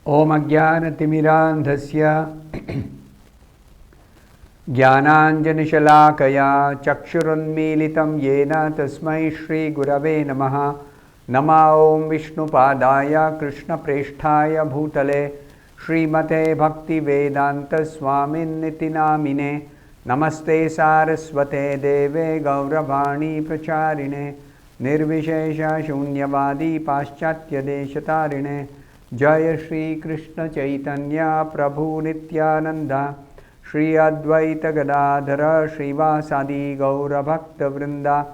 Om Ajnanatimirandhasya Jnananjanishalakaya Chakshurunmilitam Yena Tasmai Shri Gurave Namaha Nama Om Vishnupadaya Krishna Presthaya Bhutale Srimate Bhaktivedanta Swamin Niti Namine Namaste Saraswate Deve Gauravani Pracharine Nirvishesha Shunyavadi Paschatya Deshatarine Jaya Shri Krishna Chaitanya Prabhu Nityananda Shri Advaita Gadadhara Srivasadi Gaura Bhakta Vrinda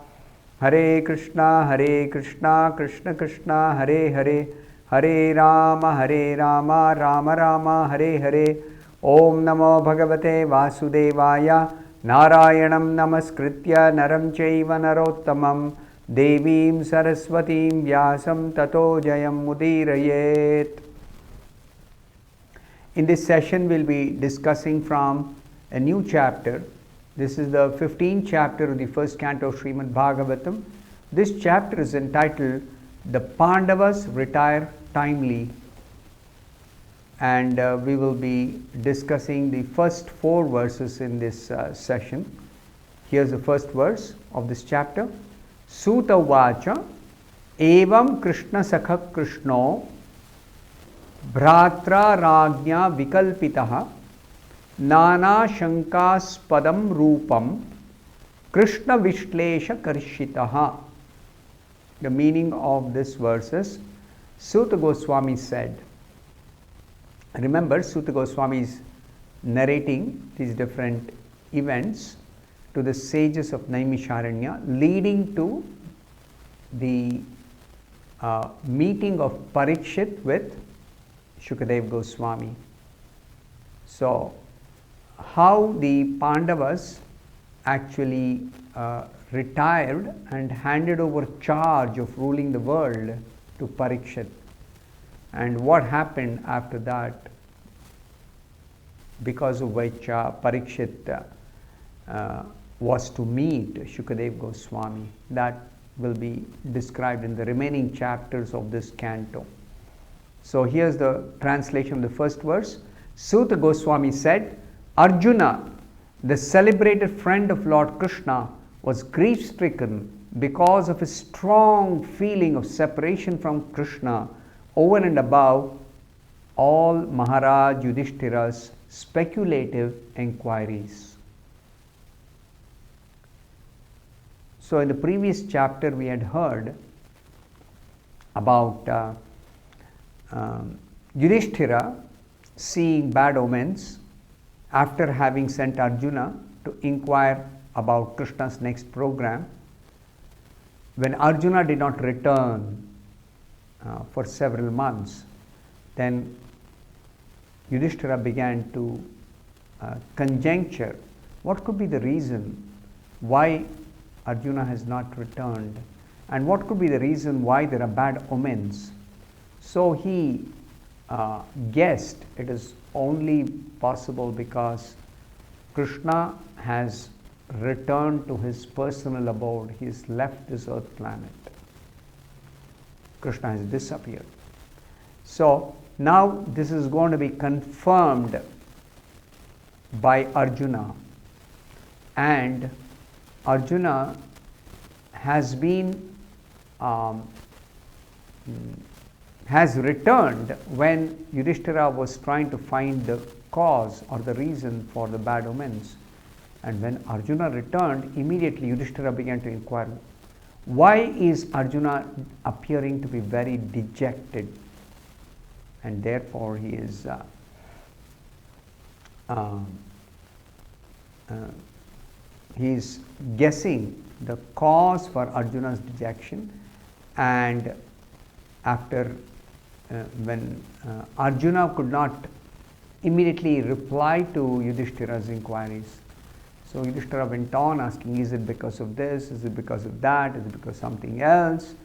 Hare Krishna Krishna Krishna Hare Hare Hare Rama Rama Rama Hare Hare Om Namo Bhagavate Vasudevaya Narayanam Namaskritya Naram Chaiva Narottamam Devim Saraswatim Vyasam Tato Jayam Mudirayet. In this session, we'll be discussing from a new chapter. This is the 15th chapter of the first canto of Srimad Bhagavatam. This chapter is entitled The Pandavas Retire Timely, and we will be discussing the first 4 verses in this session. Here's the first verse of this chapter. Suta Vacha Evam Krishna Sakha Krishno Bhratra Ragnya Vikalpitaha Nana Shankaspadam Rupam Krishna Vishlesha Karshitaha. The meaning of this verse is, Suta Goswami said. Remember, Suta Goswami is narrating these different events to the sages of Naimisharanya, leading to the meeting of Parikshit with Shukadeva Goswami. So, how the Pandavas actually retired and handed over charge of ruling the world to Parikshit, and what happened after that, because of which Parikshit was to meet Shukadeva Goswami. That will be described in the remaining chapters of this canto. So here's the translation of the first verse. Suta Goswami said, Arjuna, the celebrated friend of Lord Krishna, was grief-stricken because of his strong feeling of separation from Krishna over and above all Maharaj Yudhishthira's speculative enquiries. So in the previous chapter we had heard about Yudhishthira seeing bad omens after having sent Arjuna to inquire about Krishna's next program. When Arjuna did not return for several months, then Yudhishthira began to conjecture what could be the reason why Arjuna has not returned, and what could be the reason why there are bad omens. So he guessed it is only possible because Krishna has returned to his personal abode. He has left this earth planet. Krishna has disappeared. So now this is going to be confirmed by Arjuna, and Arjuna has returned when Yudhishthira was trying to find the cause or the reason for the bad omens. And when Arjuna returned, immediately Yudhishthira began to inquire, why is Arjuna appearing to be very dejected? And therefore he is guessing the cause for Arjuna's dejection. And after when Arjuna could not immediately reply to Yudhishthira's inquiries, so Yudhishthira went on asking, is it because of this, is it because of that, is it because of something else?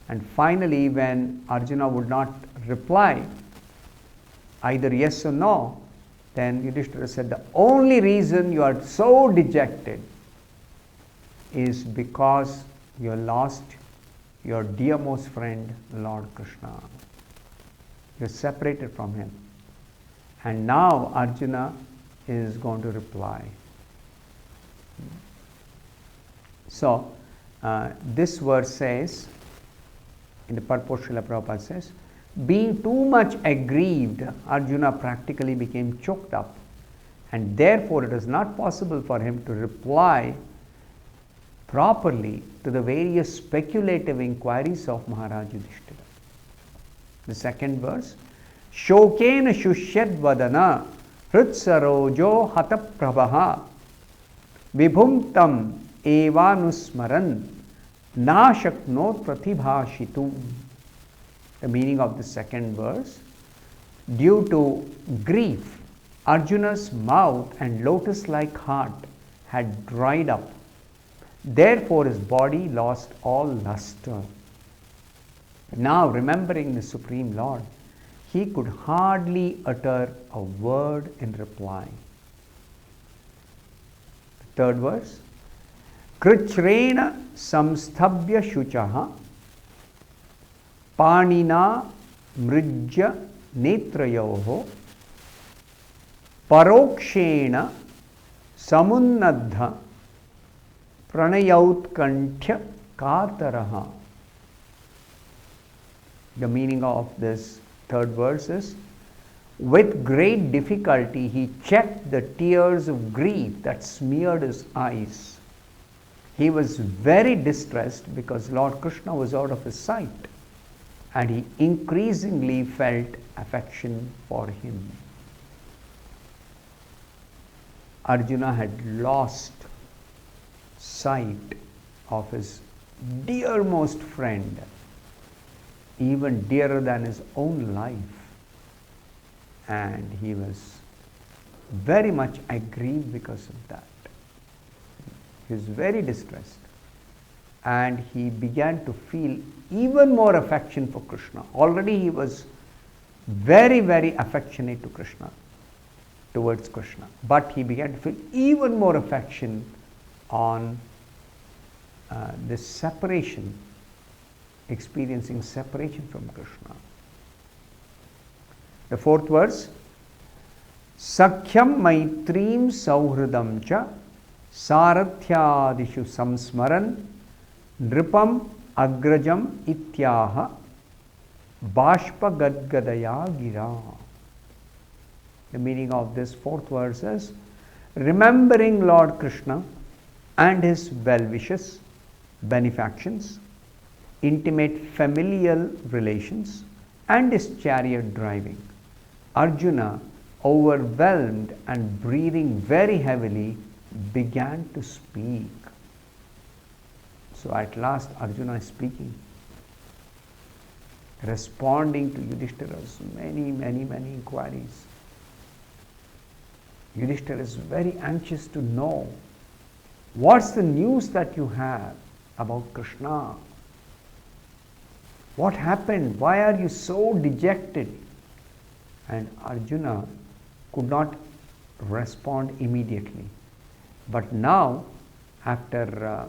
And finally, when Arjuna would not reply either yes or no, then Yudhishthira said, the only reason you are so dejected is because you lost your dearmost friend, Lord Krishna. He was separated from him. And now Arjuna is going to reply. So, this verse says, in the purport, Srila Prabhupada says, being too much aggrieved, Arjuna practically became choked up, and therefore it was not possible for him to reply properly to the various speculative inquiries of Maharaj Yudhishthira. The second verse, Shokena Shushyad Vadana Hritsarojo Hataprabha Vibhumtam Evanusmaran Nashaknot Pratibhashitu. The meaning of the second verse, due to grief, Arjuna's mouth and lotus-like heart had dried up. Therefore his body lost all luster. Now, remembering the Supreme Lord, he could hardly utter a word in reply. The third verse, Krichrena samsthabhya shuchaha Panina mrijya netrayoho Parokshena samunnadha pranayautkanthya kataraha. The meaning of this third verse is, with great difficulty he checked the tears of grief that smeared his eyes. He was very distressed because Lord Krishna was out of his sight, and he increasingly felt affection for him. Arjuna had lost sight of his dearmost friend, even dearer than his own life, and he was very much aggrieved because of that. He was very distressed, and he began to feel even more affection for Krishna. Already he was very, very affectionate to Krishna, towards Krishna, but he began to feel even more affection on this separation, experiencing separation from Krishna. The fourth verse, Sakhyam Maitrim Sauhridam Cha Sarathyadishu Samsmaran Nripam Agrajam Ityaha Bashpa Gadgadaya Gira. The meaning of this fourth verse is, remembering Lord Krishna and his well-wishes, benefactions, intimate familial relations, and his chariot driving, Arjuna, overwhelmed and breathing very heavily, began to speak. So at last Arjuna is speaking, responding to Yudhishthira's many inquiries. Yudhishthira is very anxious to know, what's the news that you have about Krishna? What happened? Why are you so dejected? And Arjuna could not respond immediately. But now, after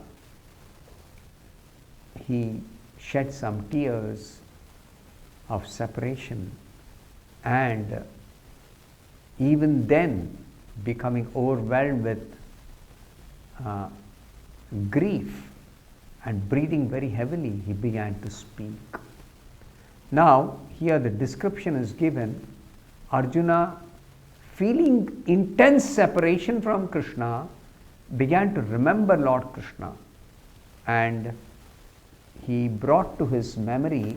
he shed some tears of separation, and even then becoming overwhelmed with grief and breathing very heavily, he began to speak. Now, here the description is given, Arjuna, feeling intense separation from Krishna, began to remember Lord Krishna, and he brought to his memory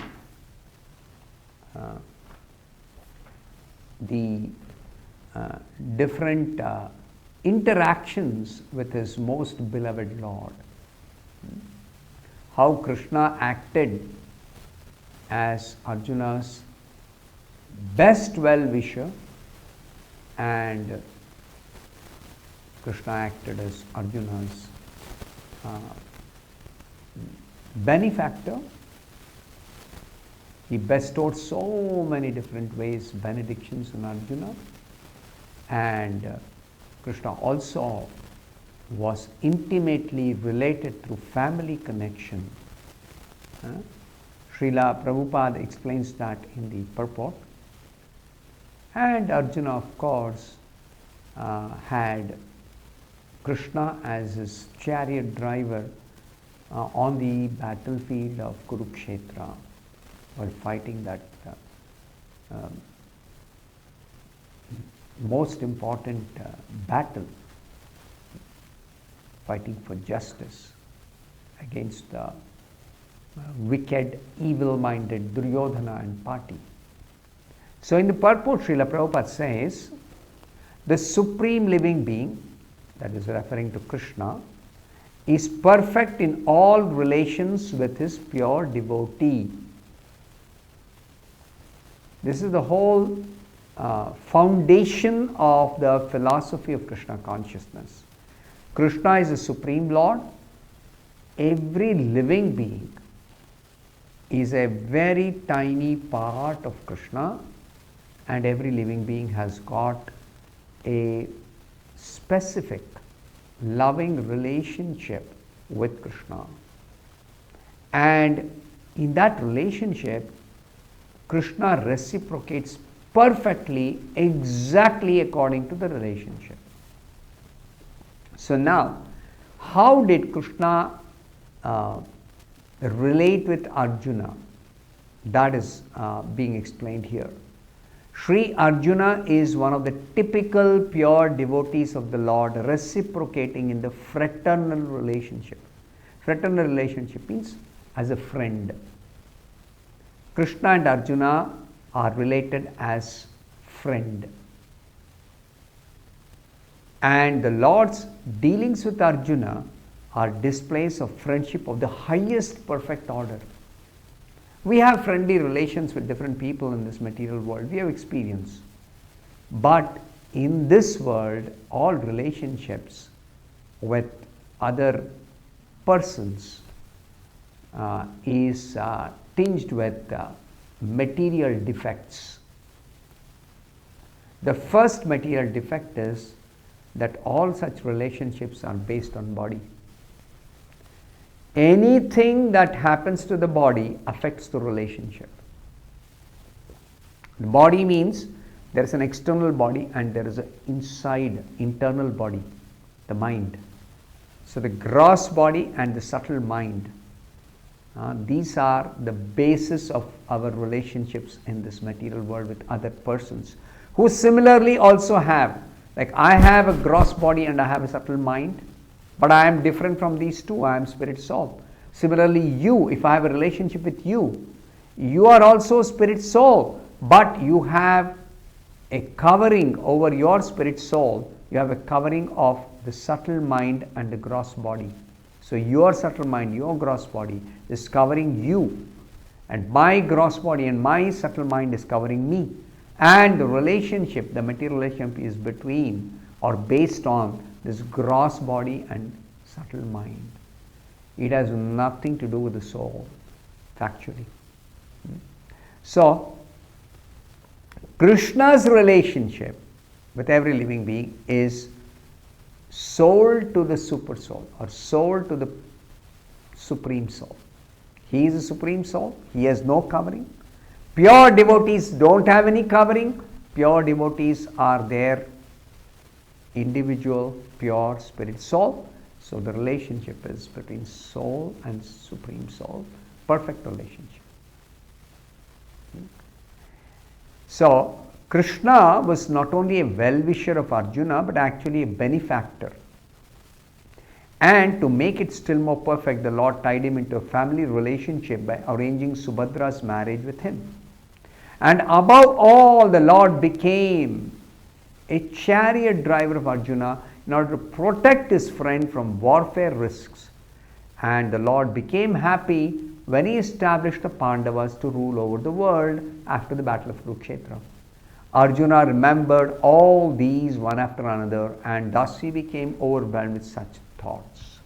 the different interactions with his most beloved Lord. How Krishna acted as Arjuna's best well-wisher, and Krishna acted as Arjuna's benefactor. He bestowed so many different ways benedictions on Arjuna, and Krishna also was intimately related through family connection. Srila Prabhupada explains that in the purport. And Arjuna, of course, had Krishna as his chariot driver on the battlefield of Kurukshetra while fighting that most important battle, fighting for justice against the wicked, evil-minded Duryodhana and party. So in the purport, Srila Prabhupada says, the Supreme Living Being, that is referring to Krishna, is perfect in all relations with his pure devotee. This is the whole foundation of the philosophy of Krishna consciousness. Krishna is the Supreme Lord. Every living being is a very tiny part of Krishna, and every living being has got a specific loving relationship with Krishna. And in that relationship, Krishna reciprocates perfectly, exactly according to the relationship. So now, how did Krishna relate with Arjuna? That is being explained here. Sri Arjuna is one of the typical pure devotees of the Lord, reciprocating in the fraternal relationship. Fraternal relationship means as a friend. Krishna and Arjuna are related as friend. And the Lord's dealings with Arjuna are displays of friendship of the highest perfect order. We have friendly relations with different people in this material world. We have experience. But in this world, all relationships with other persons is tinged with material defects. The first material defect is that all such relationships are based on body. Anything that happens to the body affects the relationship. The body means there is an external body and there is an internal body, the mind. So the gross body and the subtle mind, these are the basis of our relationships in this material world with other persons who similarly also have, like I have a gross body and I have a subtle mind, but I am different from these two. I am spirit soul. Similarly, you, if I have a relationship with you, you are also spirit soul, but you have a covering over your spirit soul. You have a covering of the subtle mind and the gross body. So your subtle mind, your gross body is covering you, and my gross body and my subtle mind is covering me. And the relationship, the material relationship, is between or based on this gross body and subtle mind. It has nothing to do with the soul, factually. So, Krishna's relationship with every living being is soul to the super soul, or soul to the supreme soul. He is a supreme soul. He has no covering. Pure devotees don't have any covering. Pure devotees are their individual pure spirit soul. So the relationship is between soul and supreme soul. Perfect relationship. So Krishna was not only a well-wisher of Arjuna, but actually a benefactor. And to make it still more perfect, the Lord tied him into a family relationship by arranging Subhadra's marriage with him. And above all, the Lord became a chariot driver of Arjuna in order to protect his friend from warfare risks. And the Lord became happy when he established the Pandavas to rule over the world after the battle of Kurukshetra. Arjuna remembered all these one after another, and thus he became overwhelmed with such thoughts.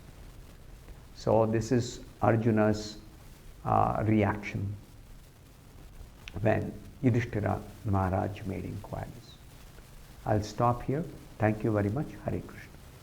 So this is Arjuna's reaction when Yudhishthira Maharaj made inquiries. I'll stop here. Thank you very much. Hare Krishna.